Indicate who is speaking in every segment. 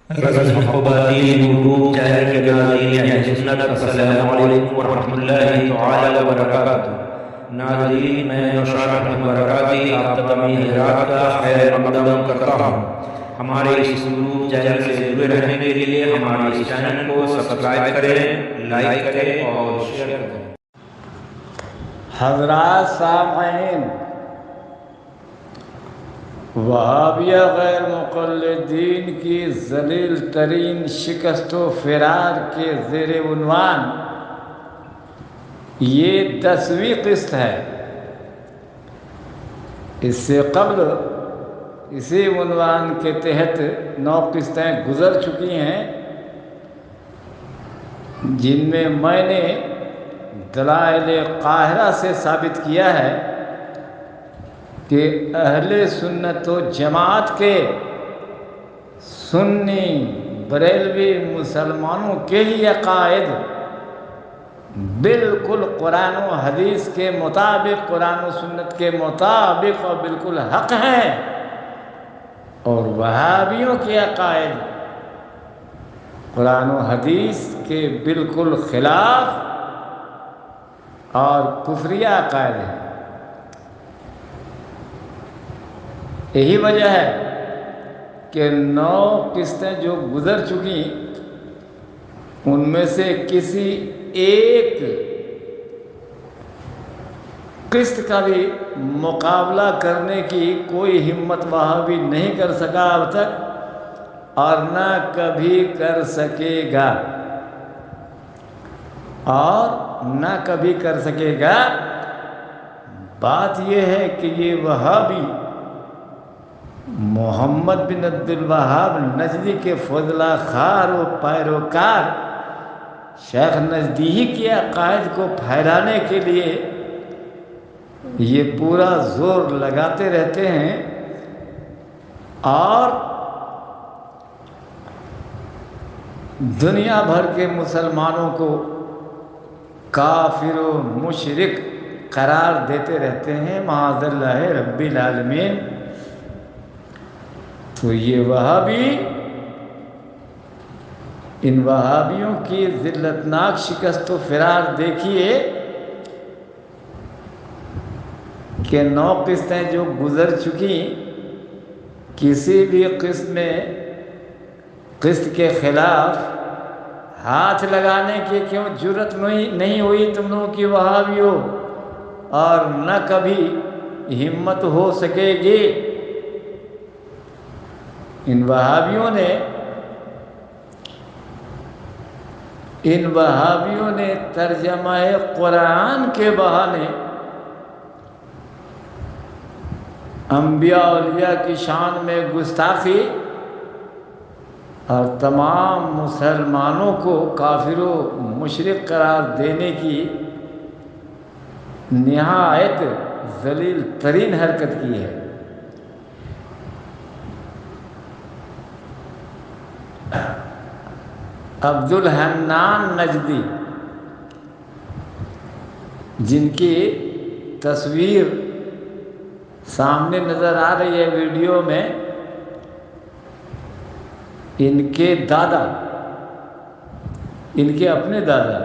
Speaker 1: رزق محبتین YouTube channel کے ناظرین اہل سنت، السلام علیکم ورحمۃ اللہ تعالی وبرکاتہ۔ ناظرین، میں نوشاد احمد برکاتی آپ تمام حضرات کا خیر مقدم کرتا ہوں۔ ہمارے اس یوٹیوب چینل سے جڑے رہنے کے لیے ہمارے اس چینل کو سبسکرائب کریں، لائک کریں اور شیئر کریں۔
Speaker 2: حضرات سامعین، وہابیہ غیر مقلدین کی ذلیل ترین شکست و فرار کے زیر عنوان یہ 10ویں قسط ہے۔ اس سے قبل اسی عنوان کے تحت 9 قسطیں گزر چکی ہیں، جن میں نے دلائل قاہرہ سے ثابت کیا ہے کہ اہل سنت و جماعت کے سنی بریلوی مسلمانوں کے یہ عقائد بالکل قرآن و حدیث کے مطابق، قرآن و سنت کے مطابق اور بالکل حق ہیں، اور وہابیوں کے عقائد قرآن و حدیث کے بالکل خلاف اور کفریہ عقائد ہیں۔ یہی وجہ ہے کہ 9 قسطیں جو گزر چکی، ان میں سے کسی ایک قسط کا بھی مقابلہ کرنے کی کوئی ہمت وہابی نہیں کر سکا اب تک، اور نہ کبھی کر سکے گا، اور نہ کبھی کر سکے گا۔ بات یہ ہے کہ یہ وہابی محمد بن عبد الوہاب نجدی کے فضلہ خوار و پیروکار شیخ نجدی کے عقائد کو پھیلانے کے لیے یہ پورا زور لگاتے رہتے ہیں، اور دنیا بھر کے مسلمانوں کو کافر و مشرک قرار دیتے رہتے ہیں، معاذ اللہ رب العالمین۔ تو یہ وہابی، ان وہابیوں کی ذلتناک شکست و فرار دیکھیے کہ 9 قسطیں جو گزر چکی، کسی بھی قسط کے خلاف ہاتھ لگانے کی کیوں جرت نہیں ہوئی تم لوگوں کی وہابیوں، اور نہ کبھی ہمت ہو سکے گی۔ ان وہابیوں نے ترجمہ قرآن کے بہانے انبیاء اولیاء کی شان میں گستاخی اور تمام مسلمانوں کو کافر و مشرک قرار دینے کی نہایت ذلیل ترین حرکت کی ہے۔ عبد الحنان نجدی، جن کی تصویر سامنے نظر آ رہی ہے ویڈیو میں، ان کے دادا، ان کے اپنے دادا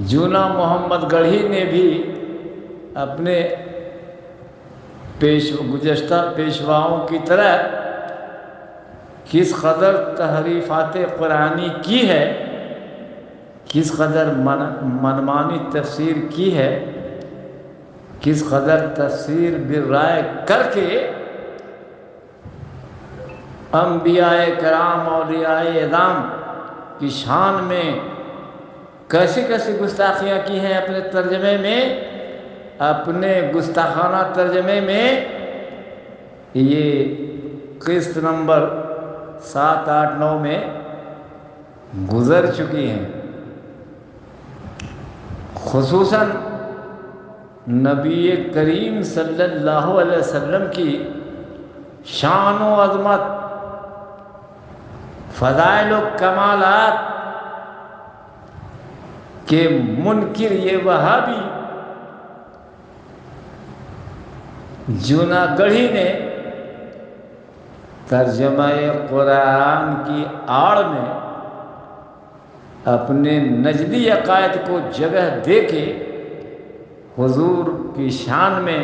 Speaker 2: جونا محمد گڑھی نے بھی اپنے گزشتہ پیشواؤں کی طرح کس قدر تحریفات قرآنی کی ہے، کس قدر منمانی تفسیر کی ہے، کس قدر تفسیر بالرائے کر کے انبیاء کرام اولیاء اعظام کی شان میں کیسی کیسی گستاخیاں کی ہیں اپنے ترجمے میں، اپنے گستاخانہ ترجمے میں۔ یہ قسط نمبر 7، 8، 9 میں گزر چکی ہیں۔ خصوصاً نبی کریم صلی اللہ علیہ وسلم کی شان و عظمت، فضائل و کمالات کے منکر یہ وہابی جونا گڑھی نے ترجمہ قرآن کی آڑ میں اپنے نجدی عقائد کو جگہ دے کے حضور کی شان میں،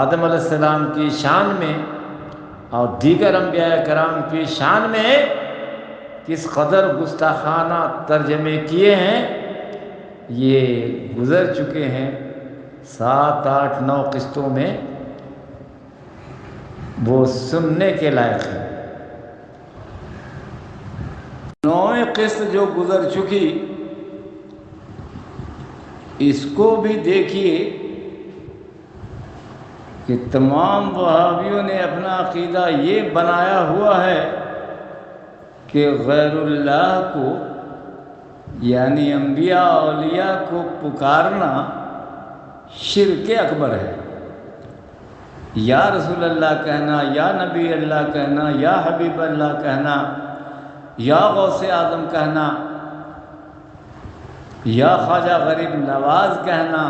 Speaker 2: آدم علیہ السلام کی شان میں اور دیگر انبیاء کرام کی شان میں کس قدر گستاخانہ ترجمے کیے ہیں یہ گزر چکے ہیں 7، 8، 9 قسطوں میں، وہ سننے کے لائق ہے۔ 9ویں قسط جو گزر چکی اس کو بھی دیکھیے کہ تمام وہابیوں نے اپنا عقیدہ یہ بنایا ہوا ہے کہ غیر اللہ کو یعنی انبیاء اولیاء کو پکارنا شرک اکبر ہے۔ یا رسول اللہ کہنا، یا نبی اللہ کہنا، یا حبیب اللہ کہنا، یا غوث اعظم کہنا، یا خواجہ غریب نواز کہنا،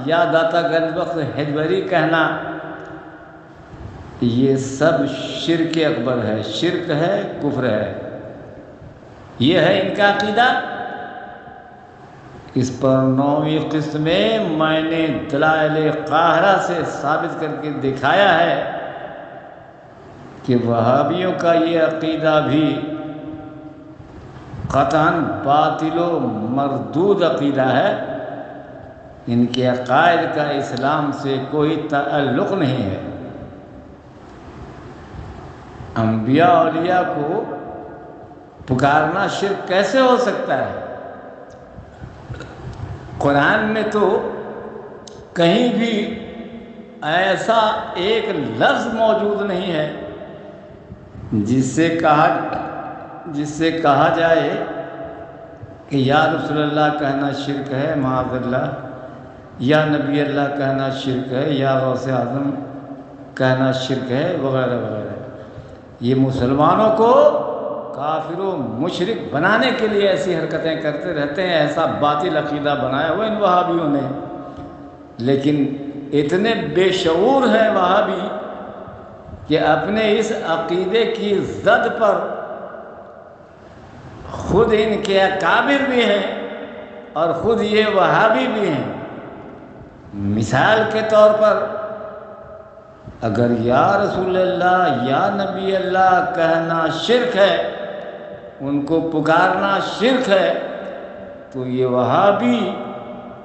Speaker 2: یا داتا گنج بخش ہجوری کہنا، یہ سب شرک اکبر ہے، شرک ہے، کفر ہے۔ یہ ہے ان کا عقیدہ۔ اس پر 9ویں قسط میں نے دلائل قاہرہ سے ثابت کر کے دکھایا ہے کہ وہابیوں کا یہ عقیدہ بھی قطعاً باطل و مردود عقیدہ ہے۔ ان کے عقائد کا اسلام سے کوئی تعلق نہیں ہے۔ انبیاء اولیاء کو پکارنا شرک کیسے ہو سکتا ہے؟ قرآن میں تو کہیں بھی ایسا ایک لفظ موجود نہیں ہے جس سے کہا جائے کہ یا رسول اللہ کہنا شرک ہے، معاذ اللہ، یا نبی اللہ کہنا شرک ہے، یا غوث اعظم کہنا شرک ہے، وغیرہ وغیرہ۔ یہ مسلمانوں کو کافر و مشرک بنانے کے لیے ایسی حرکتیں کرتے رہتے ہیں، ایسا باطل عقیدہ بنایا ہوا ان وہابیوں نے۔ لیکن اتنے بے شعور ہیں وہابی کہ اپنے اس عقیدے کی زد پر خود ان کے اکابر بھی ہیں اور خود یہ وہابی بھی ہیں۔ مثال کے طور پر اگر یا رسول اللہ یا نبی اللہ کہنا شرک ہے، ان کو پکارنا شرک ہے، تو یہ وہابی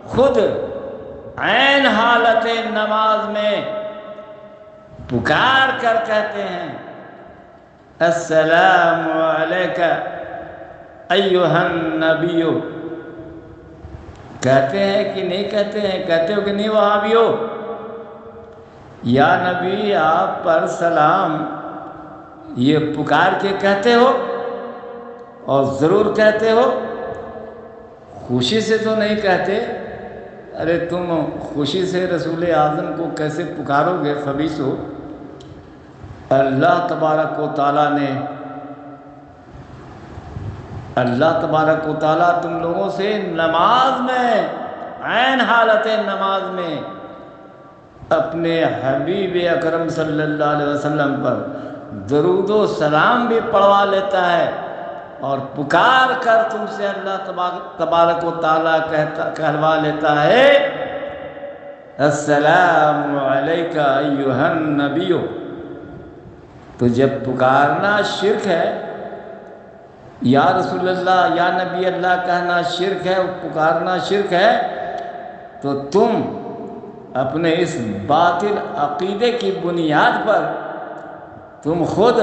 Speaker 2: خود عین حالت نماز میں پکار کر کہتے ہیں السلام علیکہ ایھا النبی، کہتے ہیں کہ نہیں کہتے ہیں؟ کہتے ہو کہ نہیں وہابیو؟ یا نبی آپ پر سلام یہ پکار کے کہتے ہو؟ اور ضرور کہتے ہو، خوشی سے تو نہیں کہتے۔ ارے تم خوشی سے رسول اعظم کو کیسے پکارو گے خبیثو؟ اللہ تبارک و تعالیٰ تم لوگوں سے نماز میں، عین حالت نماز میں اپنے حبیب اکرم صلی اللہ علیہ وسلم پر درود و سلام بھی پڑھوا لیتا ہے، اور پکار کر تم سے اللہ تبارک و تعالیٰ کہلوا لیتا ہے السلام علیکہ ایھا النبی۔ تو جب پکارنا شرک ہے، یا رسول اللہ یا نبی اللہ کہنا شرک ہے، پکارنا شرک ہے، تو تم اپنے اس باطل عقیدے کی بنیاد پر تم خود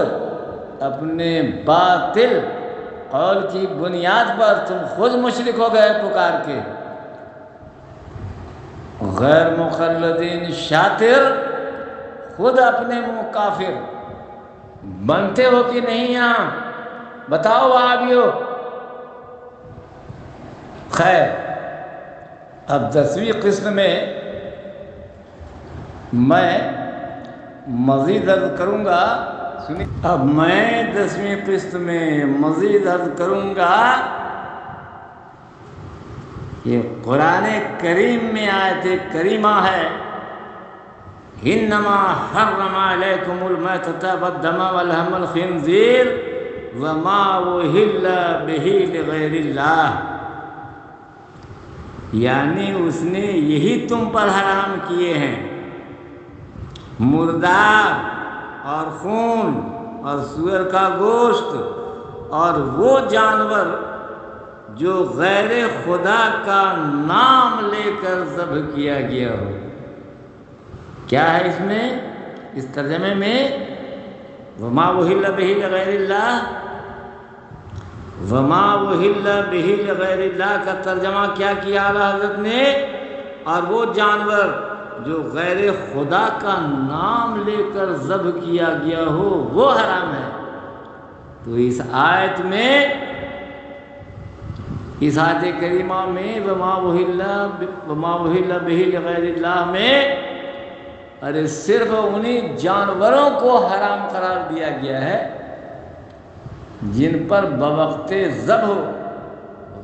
Speaker 2: اپنے باطل قول کی بنیاد پر تم خود مشرک ہو گئے پکار کے۔ غیر مخلدین شاطر خود اپنے منہ کافر بنتے ہو کہ نہیں؟ یہاں بتاؤ وہابیو۔ خیر، اب 10ویں قسط میں میں مزید عرض کروں گا۔ اب میں 10ویں قسط میں مزید عرض کروں گا کہ قرآن کریم میں آیت کریمہ ہے انما حرم علیکم المیتۃ والدم ولحم الخنزیر وما اہل بہ لغیر اللہ، یعنی اس نے یہی تم پر حرام کیے ہیں، مردار اور خون اور سور کا گوشت اور وہ جانور جو غیر خدا کا نام لے کر ذبح کیا گیا ہو۔ کیا ہے اس میں، اس ترجمے میں وما اہل بہ لغیر اللہ، وما اہل بہ لغیر اللہ کا ترجمہ کیا کیا اعلیٰ حضرت نے، اور وہ جانور جو غیر خدا کا نام لے کر ذبح کیا گیا ہو وہ حرام ہے۔ تو اس آیت میں، اس آیت کریمہ میں وما اہل بہ لغیر اللہ میں ارے صرف انہیں جانوروں کو حرام قرار دیا گیا ہے جن پر بوقت ذبح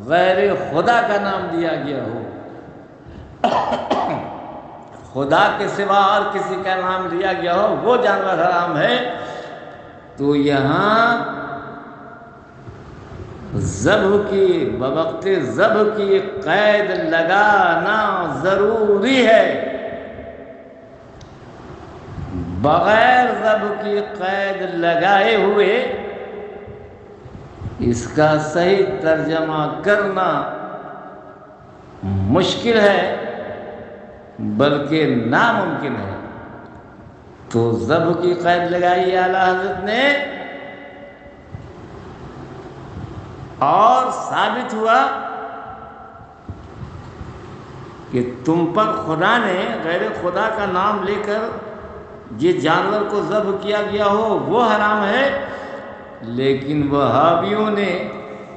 Speaker 2: غیر خدا کا نام دیا گیا ہو۔ خدا کے سوا اور کسی کا نام لیا گیا ہو وہ جانور حرام ہے۔ تو یہاں ذبح کی، بوقت ذبح کی قید لگانا ضروری ہے۔ بغیر ذبح کی قید لگائے ہوئے اس کا صحیح ترجمہ کرنا مشکل ہے بلکہ ناممکن ہے۔ تو ذبح کی قید لگائی اعلیٰ حضرت نے، اور ثابت ہوا کہ تم پر خدا نے غیر خدا کا نام لے کر جس جانور کو ذبح کیا گیا ہو وہ حرام ہے۔ لیکن وہابیوں نے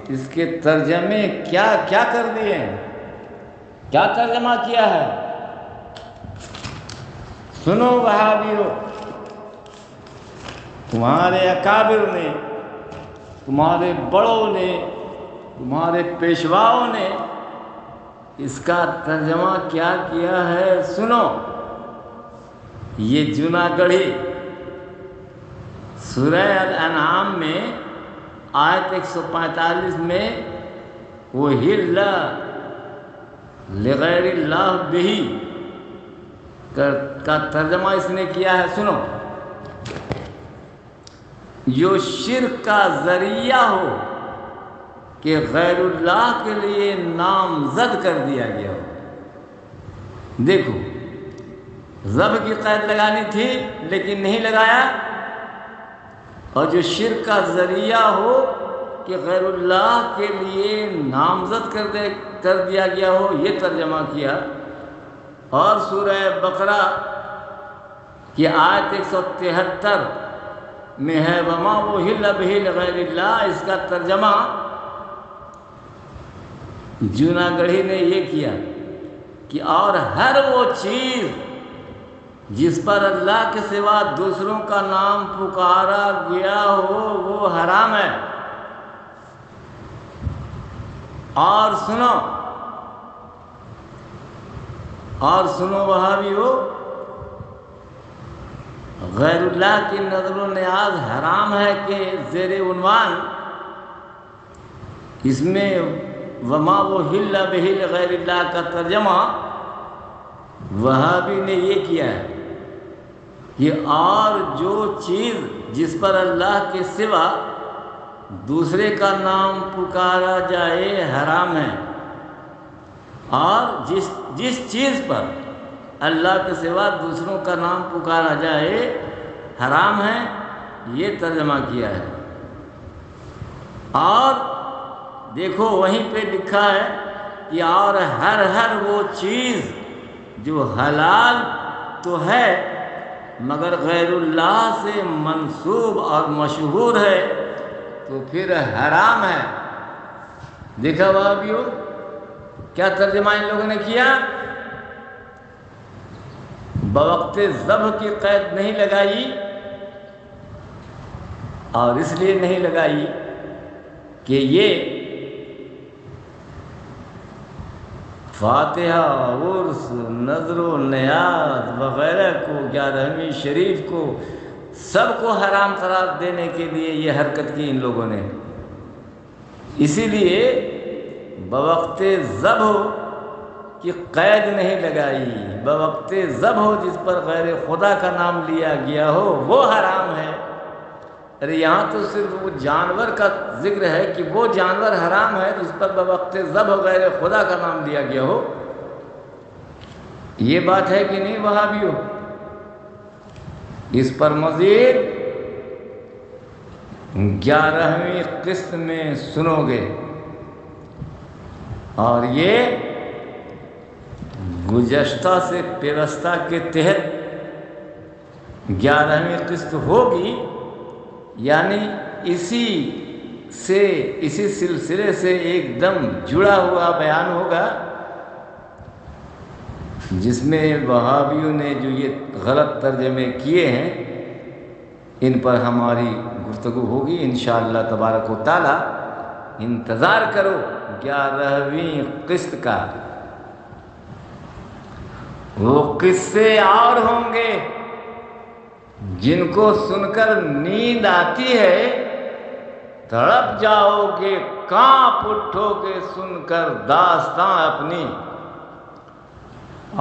Speaker 2: اس کے ترجمے کیا کیا کر دیے ہیں، کیا ترجمہ کیا ہے؟ سنو وہابیوں، تمہارے اکابر نے، تمہارے بڑوں نے، تمہارے پیشواؤں نے اس کا ترجمہ کیا کیا ہے، سنو۔ یہ جوناگڑھی سورہ الانعام میں آیت 145 میں اہل لغیر اللہ بہ کا ترجمہ اس نے کیا ہے، سنو۔ جو شرک کا ذریعہ ہو کہ غیر اللہ کے لیے نامزد کر دیا گیا ہو۔ دیکھو، ذبح کی قید لگانی تھی لیکن نہیں لگایا، اور جو شرک کا ذریعہ ہو کہ غیر اللہ کے لیے نامزد کر دیا گیا ہو یہ ترجمہ کیا۔ اور سورہ بقرہ کی آیت 173 میں ہے وما اہل بہ لغیر اللہ، اس کا ترجمہ جوناگڑھی نے یہ کیا کہ اور ہر وہ چیز جس پر اللہ کے سوا دوسروں کا نام پکارا گیا ہو وہ حرام ہے۔ اور سنو وہابیو، غیر اللہ کی نظر و نیاز حرام ہے کہ زیر عنوان اس میں وما اہل بہ لغیر اللہ کا ترجمہ وہابی نے یہ کیا ہے کہ اور جو چیز جس پر اللہ کے سوا دوسرے کا نام پکارا جائے حرام ہے، اور جس چیز پر اللہ کے سوا دوسروں کا نام پکارا جائے حرام ہے، یہ ترجمہ کیا ہے۔ اور دیکھو وہیں پہ لکھا ہے کہ اور ہر وہ چیز جو حلال تو ہے مگر غیر اللہ سے منسوب اور مشہور ہے تو پھر حرام ہے۔ دیکھا وہابیو کیا ترجمہ ان لوگوں نے کیا؟ بوقت ذبح کی قید نہیں لگائی، اور اس لیے نہیں لگائی کہ یہ فاتحہ، عرس، نذر و نیاز وغیرہ کو، 11ویں شریف کو، سب کو حرام قرار دینے کے لیے یہ حرکت کی ان لوگوں نے۔ اسی لیے بوقت ذبح کی قید نہیں لگائی، بوقت ذبح جس پر غیر خدا کا نام لیا گیا ہو وہ حرام ہے۔ ارے یہاں تو صرف وہ جانور کا ذکر ہے کہ وہ جانور حرام ہے جس پر بوقت ذبح غیر خدا کا نام لیا گیا ہو۔ یہ بات ہے کہ نہیں وہابیوں؟ اس پر مزید 11ویں قسط میں سنو گے، اور یہ گزشتہ سے پیوستہ کے تحت 11ویں قسط ہوگی، یعنی اسی سلسلے سے ایک دم جڑا ہوا بیان ہوگا، جس میں وہابیوں نے جو یہ غلط ترجمے کیے ہیں ان پر ہماری گفتگو ہوگی انشاءاللہ تبارک و تعالی۔ انتظار کرو 11ویں قسط کا۔ وہ قصے اور ہوں گے جن کو سن کر نیند آتی ہے، تڑپ جاؤ گے، کانپ اٹھو گے سن کر داستاں اپنی۔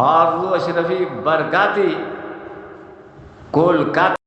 Speaker 2: اور وہ اشرفی برکاتی کولکاتہ